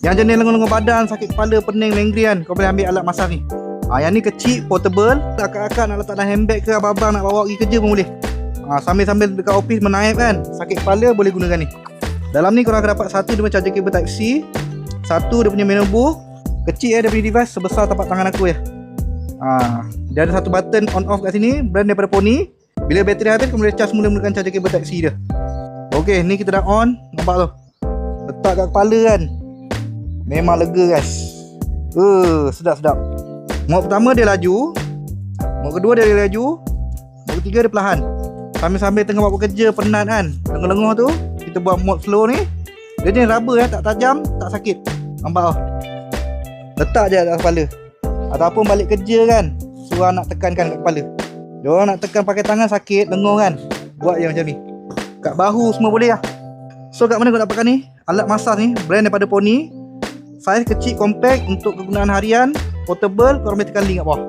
Yang jenis lengan-lengan badan, sakit kepala, pening, migrain, kau boleh ambil alat masam ni. Yang ni kecil, portable. Akak-akak nak letak dalam handbag ke, abang-abang nak bawa pergi kerja pun boleh. Sambil-sambil dekat office menaip kan, sakit kepala boleh gunakan ni. Dalam ni korang akan dapat satu dia charger kabel type C, satu dia punya manual book. Kecil dia punya device sebesar tapak tangan aku ya. Dia ada satu button on off kat sini, brand daripada Pony. Bila bateri habis kau boleh charge mula menggunakan charger kabel type C dia. Okey, ni kita dah on, nampak tu. Letak kat kepala kan. Memang lega guys. Sedap-sedap. Mod pertama dia laju, mod kedua dia laju, mod ketiga dia perlahan. Sambil-sambil tengah buat kerja penat kan, lengah-lengah tu, kita buat mod slow ni. Dia jenis rubber tak tajam, tak sakit. Nampak tau. Letak je kat kepala. Ataupun balik kerja kan, suruh nak tekankan kat kepala. Dia orang nak tekan pakai tangan sakit, lengah kan. Buat je macam ni. Kat bahu semua boleh lah. So kat mana kau dapatkan ni? Alat masas ni, brand daripada Pony. Saiz kecil, compact untuk kegunaan harian, portable. Korang boleh tekan link kat bawah.